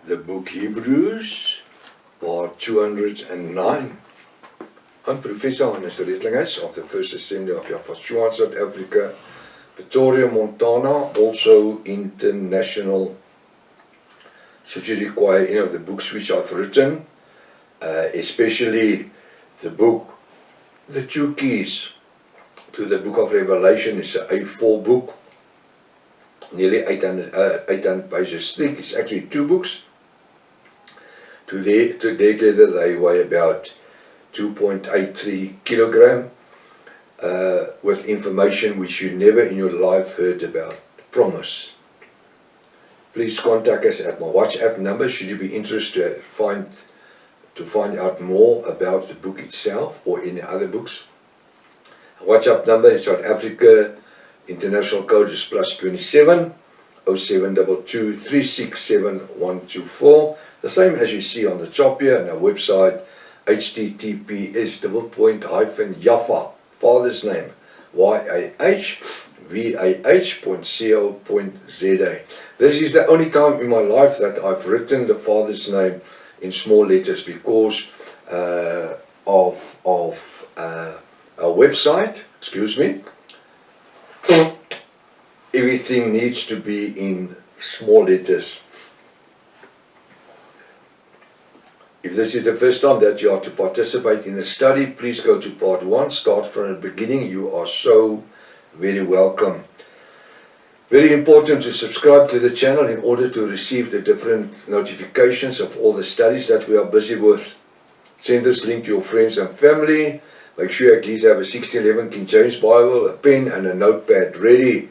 the book Hebrews, part 209. I'm Professor Hannes Redlinghuis of the First Assembly of Yahweh South Africa, Pretoria, Montana, also international. Should you require any of the books which I've written, especially the book, The Two Keys to the Book of Revelation, is an A4 book, nearly 800 pages thick. It's actually two books. Together they weigh about 2.83 kilogram, with information which you never in your life heard about. Promise. Please contact us at my WhatsApp number should you be interested to find out more about the book itself or any other books. WhatsApp number in South Africa, international code is +27 0722 367 124. The same as you see on the top here, and our website https://Yahweh, Father's name, YAHVAH.co.za. This is the only time in my life that I've written the Father's name in small letters because of our website, everything needs to be in small letters. If this is the first time that you are to participate in the study, please go to part 1, start from the beginning. You are so very welcome. Very important to subscribe to the channel in order to receive the different notifications of all the studies that we are busy with. Send this link to your friends and family. Make sure you at least have a 1611 King James Bible, a pen and a notepad ready.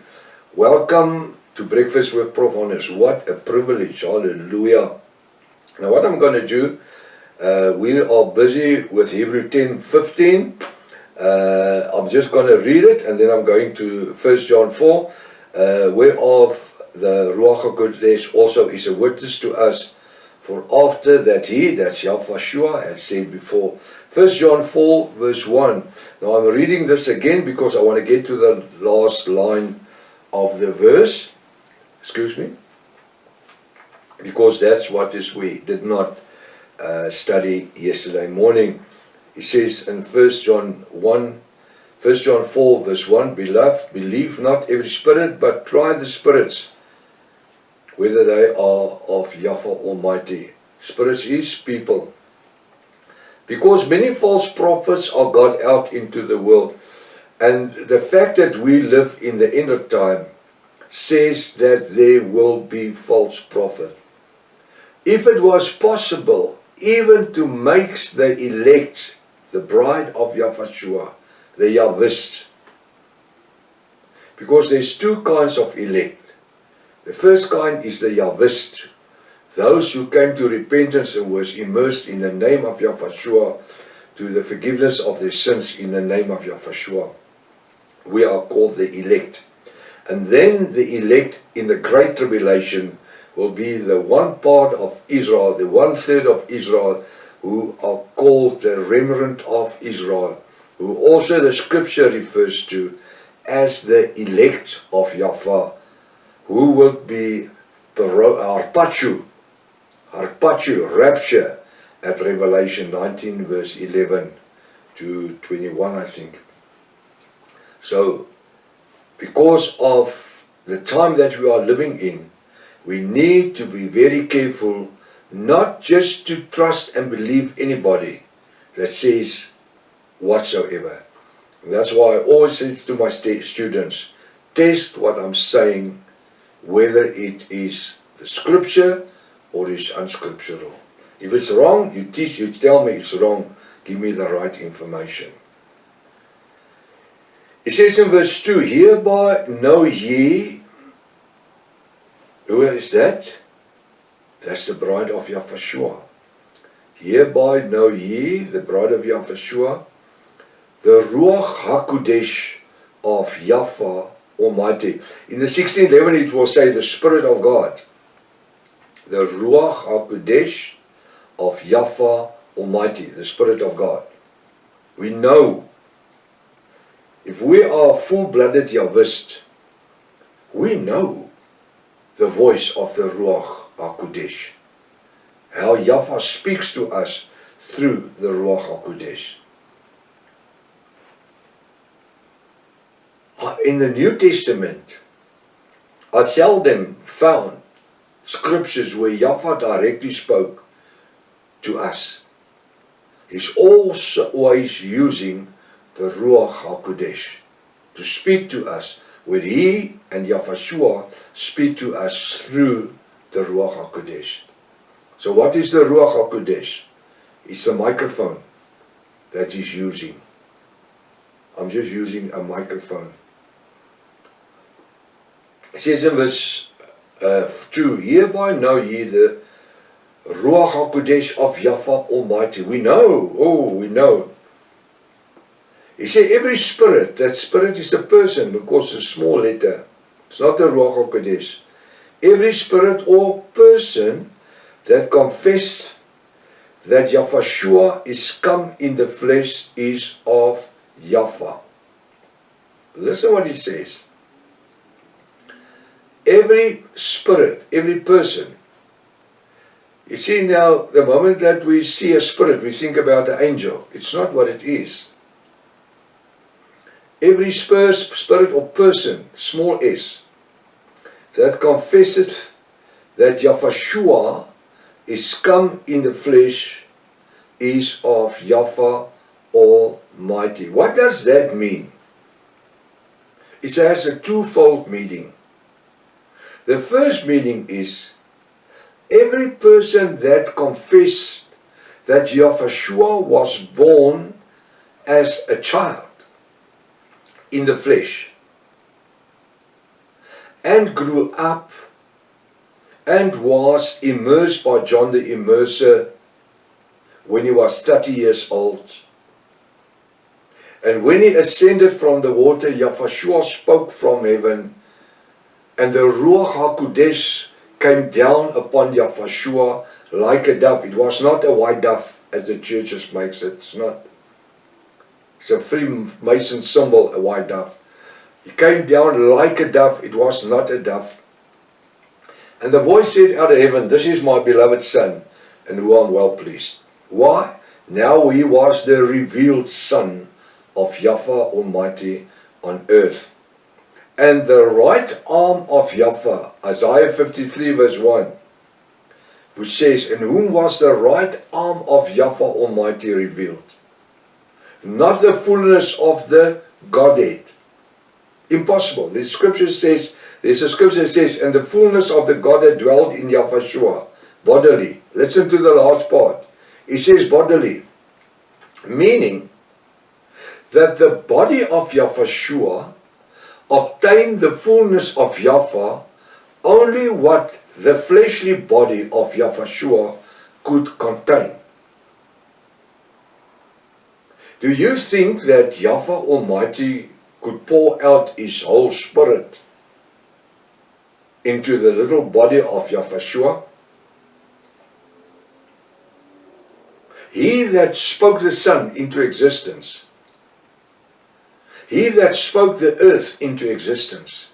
Welcome to Breakfast with Prof. Hannes. What a privilege. Hallelujah. Now what I'm going to do, we are busy with Hebrew 10:15. I'm just going to read it and then I'm going to 1 John 4, whereof the Ruach HaKodesh also is a witness to us. For after that he, that's Yahweh, has said before. 1 John 4 verse 1. Now I'm reading this again because I want to get to the last line of the verse. Because that's what we did not study yesterday morning. He says in 1 John 4 verse 1, Beloved, believe not every spirit, but try the spirits, whether they are of Yahweh Almighty. Spirits is people. Because many false prophets are gone out into the world, and the fact that we live in the end of time says that there will be false prophets. If it was possible even to make the elect, the bride of Yahweh, the Yahwists, because there's two kinds of elect. The first kind is the Yahwist, those who came to repentance and was immersed in the name of Yahweh to the forgiveness of their sins in the name of Yahweh. We are called the elect. And then the elect in the Great Tribulation will be the one part of Israel, the 1/3 of Israel, who are called the remnant of Israel, who also the scripture refers to as the elect of Yahweh, who will be harpachu, rapture, at Revelation 19 verse 11 to 21, I think. So, because of the time that we are living in, we need to be very careful not just to trust and believe anybody that says whatsoever. And that's why I always say to my students, test what I'm saying, whether it is the scripture or is unscriptural. If it's wrong, you tell me it's wrong, give me the right information. It says in verse 2, Hereby know ye, who is that? That's the bride of Yahweh. Hereby know ye, the bride of Yahweh, the Ruach HaKodesh of Yahweh Almighty. In the 1611 it will say the Spirit of God. The Ruach HaKodesh of Yahweh Almighty, the Spirit of God. We know, if we are full-blooded Yahwist, we know the voice of the Ruach HaKodesh. how Yahweh speaks to us through the Ruach HaKodesh. In the New Testament, I seldom found scriptures where Yahweh directly spoke to us. He's always using the Ruach HaKodesh to speak to us, where He and Yahweh speak to us through the Ruach HaKodesh. So what is the Ruach HaKodesh? It's the microphone that He's using. I'm just using a microphone. It says in verse 2, hereby know ye the Ruach HaKodesh of Yahweh Almighty. We know. He said every spirit, that spirit is a person because it's a small letter. It's not the Ruach HaKodesh. Every spirit or person that confess that Yahweh is come in the flesh is of Yahweh. Listen what he says. Every spirit, every person. You see now, the moment that we see a spirit, we think about an angel. It's not what it is. Every spirit or person, small s, that confesseth that Yahweh is come in the flesh is of Yahweh Almighty. What does that mean? It has a twofold meaning. The first meaning is every person that confessed that Yahweh was born as a child in the flesh and grew up and was immersed by John the Immerser when he was 30 years old. And when he ascended from the water, Yahweh spoke from heaven, and the Ruach HaKodesh came down upon Yahweh like a dove. It was not a white dove, as the churches makes it. It's not. It's a Freemason symbol, a white dove. He came down like a dove. It was not a dove. And the voice said out of heaven, this is my beloved Son, in whom I'm well pleased. Why? Now he was the revealed Son of Yahweh Almighty on earth. And the right arm of Yahweh, Isaiah 53 verse 1, which says, in whom was the right arm of Yahweh Almighty revealed? Not the fullness of the Godhead. Impossible. The scripture says, there's a scripture that says, and the fullness of the Godhead dwelled in Yahweh, bodily. Listen to the last part. It says bodily, meaning that the body of Yahweh obtained the fullness of Yahweh only what the fleshly body of Yahweh could contain. Do you think that Yahweh Almighty could pour out His whole Spirit into the little body of Yahweh? He that spoke the sun into existence, He that spoke the earth into existence,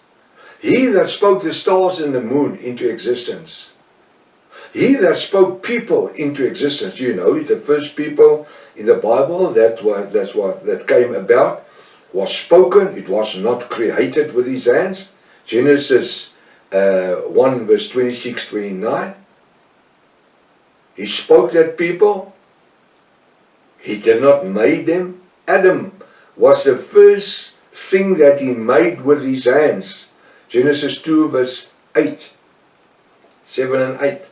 He that spoke the stars and the moon into existence, He that spoke people into existence. You know, the first people in the Bible that came about was spoken. It was not created with His hands. Genesis 1 verse 26-29. He spoke that people. He did not make them. Adam was the first thing that He made with His hands. Genesis 2 verse 8, 7 and 8.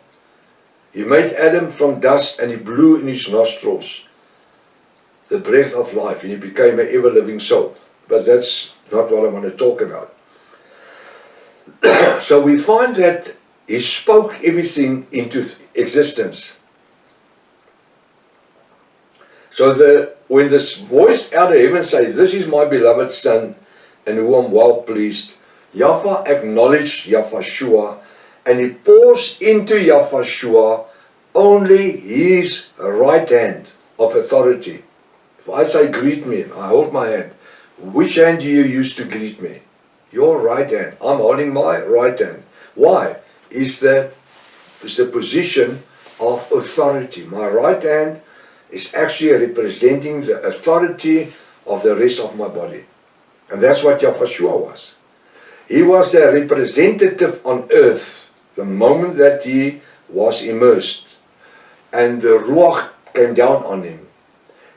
He made Adam from dust and He blew in his nostrils the breath of life, and he became an ever-living soul. But that's not what I want to talk about. So we find that He spoke everything into existence. So when this voice out of heaven says, this is my beloved Son, in whom I'm well pleased, Yahweh acknowledged Yahweh, and He pours into Yahweh only His right hand of authority. If I say greet me, I hold my hand. Which hand do you use to greet me? Your right hand. I'm holding my right hand. Why? Is the position of authority. My right hand is actually representing the authority of the rest of my body. And that's what Yahushua was. He was a representative on earth the moment that he was immersed and the Ruach came down on him.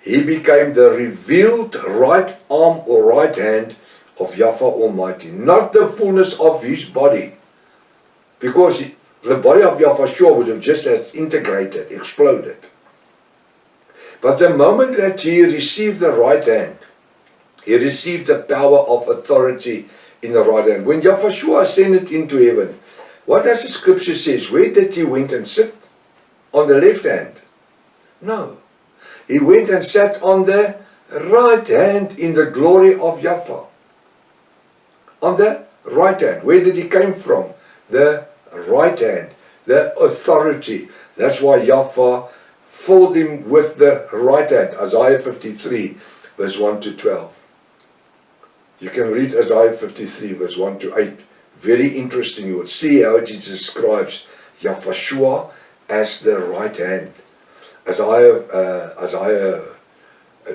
He became the revealed right arm or right hand of Yahweh Almighty, not the fullness of his body, because the body of Yahushua would have just integrated, exploded. But the moment that he received the right hand, he received the power of authority in the right hand. When Yahushua ascended into heaven, what does the scripture say? Where did he went and sit? On the left hand? No. He went and sat on the right hand in the glory of Yahweh. On the right hand. Where did he come from? The right hand. The authority. That's why Yahweh filled him with the right hand. Isaiah 53 verse 1 to 12. You can read Isaiah 53 verse 1 to 8. Very interesting. You will see how it describes Yahushua as the right hand. Isaiah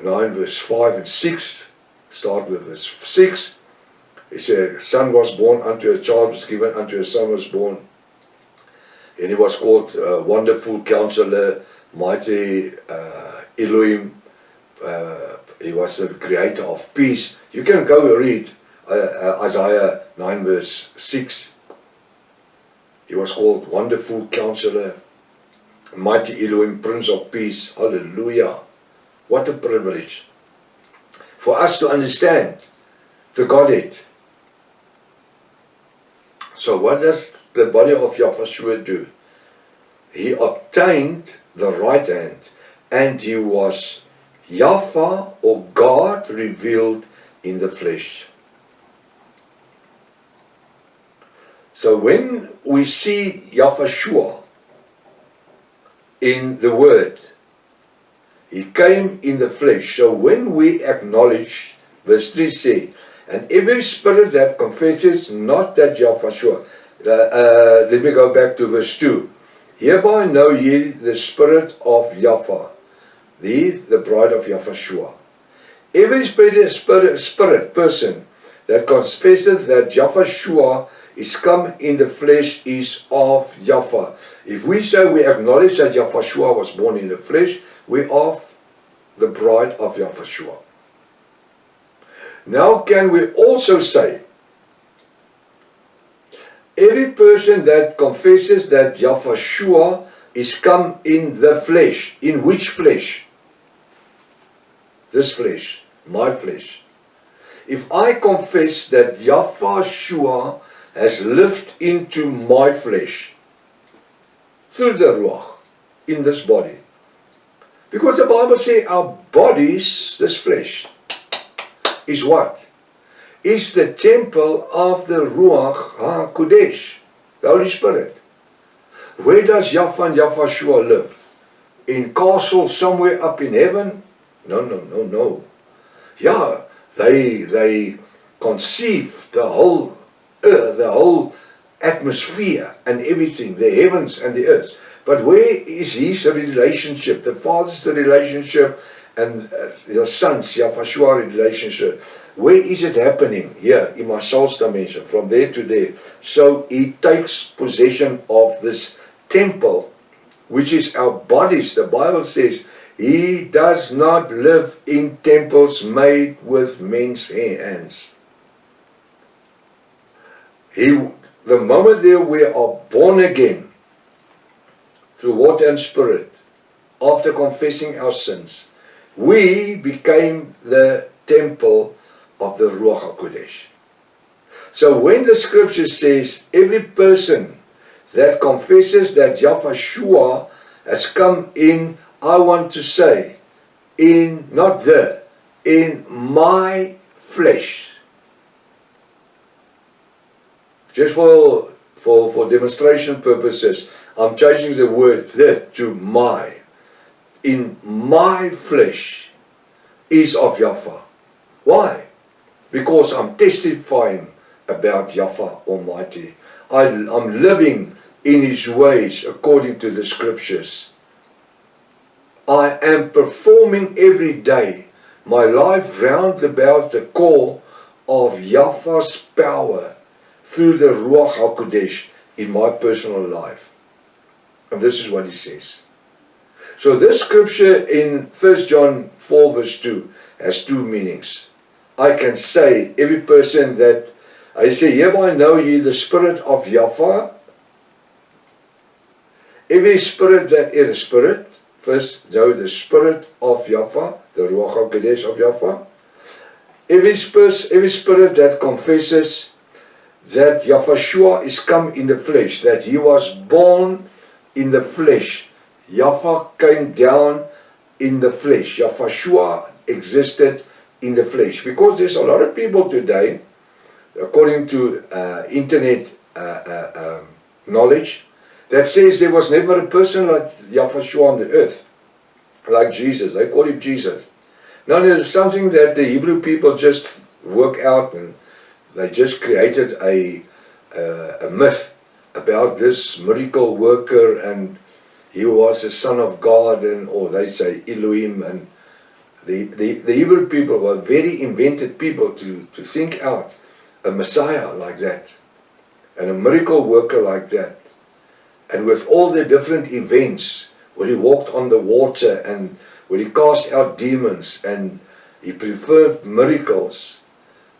9 verse 5 and 6. Start with verse 6. He said, a son was born unto a child was given, unto a son was born. And he was called Wonderful Counselor, Mighty Elohim. He was the creator of peace. You can go read Isaiah 9 verse 6. He was called Wonderful Counselor, Mighty Elohim, Prince of Peace. Hallelujah. What a privilege for us to understand the Godhead. So what does the body of Yahushua do? He obtained the right hand, and he was Yahweh or God revealed in the flesh. So when we see Yahushua in the Word, he came in the flesh. So when we acknowledge, verse 3 say, and every spirit that confesses not that Yahushua, let me go back to verse 2. Hereby know ye the spirit of Yahweh, the bride of Yahushua. Every spirit person that confesses that Yahushua is come in the flesh is of Yahweh. If we say we acknowledge that Yahushua was born in the flesh, we are the bride of Yahushua. Now can we also say, every person that confesses that Yahushua is come in the flesh, in which flesh? This flesh, my flesh. If I confess that Yahushua has lived into my flesh, through the Ruach, in this body. Because the Bible says our bodies, this flesh, is what? Is the temple of the Ruach HaKodesh, the Holy Spirit. Where does Yahweh and Yahushua live? In castle somewhere up in heaven? No. Yeah, they conceive the whole earth, the whole atmosphere and everything, the heavens and the earth. But where is his relationship? The Father's relationship and the Son's, Yahushua relationship. Where is it happening? Here, in my soul's dimension, from there to there. So he takes possession of this temple, which is our bodies. The Bible says, he does not live in temples made with men's hands. The moment that we are born again, through water and spirit, after confessing our sins, we became the temple of the Ruach HaKodesh. So when the scripture says, every person that confesses that Yahushua has come in, I want to say, in my flesh. Just for demonstration purposes, I'm changing the word the to my. In my flesh is of Yahweh. Why? Because I'm testifying about Yahweh Almighty. I'm living in His ways according to the Scriptures. I am performing every day my life round about the call of Yahweh's power through the Ruach HaKodesh in my personal life. And this is what he says. So this scripture in 1 John 4 verse 2 has two meanings. I can say, every person that I say, hereby know ye the Spirit of Yahweh. Every spirit that is a spirit, first know the Spirit of Yahweh, the Ruach HaKodesh of Yahweh. Every spirit that confesses that Yahweh is come in the flesh, that He was born in the flesh. Yahweh came down in the flesh. Yahweh existed in the flesh. Because there's a lot of people today, according to internet knowledge, that says there was never a person like Yahweh on the earth, like Jesus. They call Him Jesus. Now there's something that the Hebrew people just work out, and they just created a myth about this miracle worker, and he was the Son of God, and or they say Elohim, and the Hebrew people were very invented people to think out a Messiah like that, and a miracle worker like that, and with all the different events where He walked on the water, and where He cast out demons, and He performed miracles,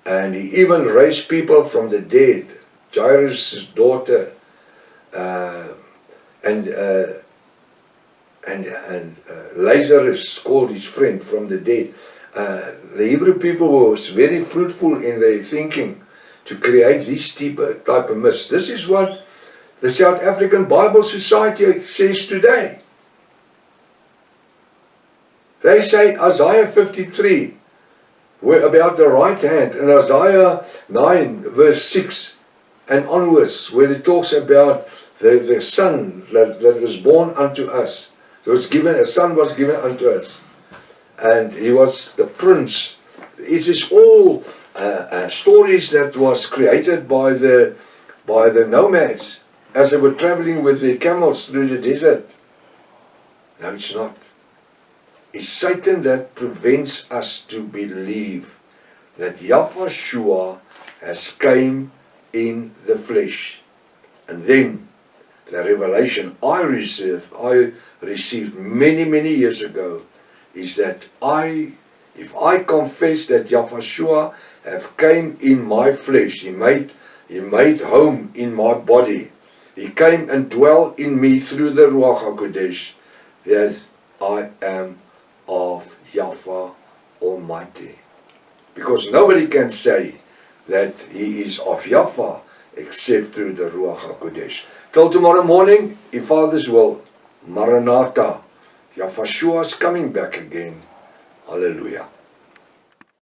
and He even raised people from the dead. Jairus' daughter, and Lazarus, called his friend, from the dead. The Hebrew people was very fruitful in their thinking to create these type of myths. This is what the South African Bible Society says today. They say Isaiah 53, where about the right hand, and Isaiah 9 verse 6 and onwards, where it talks about the son that was born unto us. A son was given unto us, and he was the prince. It is all stories that was created by the nomads as they were traveling with their camels through the desert. No, it's not. It's Satan that prevents us to believe that Yahweh has came in the flesh. And then the revelation I received many years ago is that if I confess that Yahweh have came in my flesh, He made home in my body, He came and dwelt in me through the Ruach HaKodesh, that I am of Yahweh Almighty. Because nobody can say that He is of Yahweh except through the Ruach HaKodesh. Till tomorrow morning, if Father's will, Maranatha, Yahweh is coming back again. Hallelujah.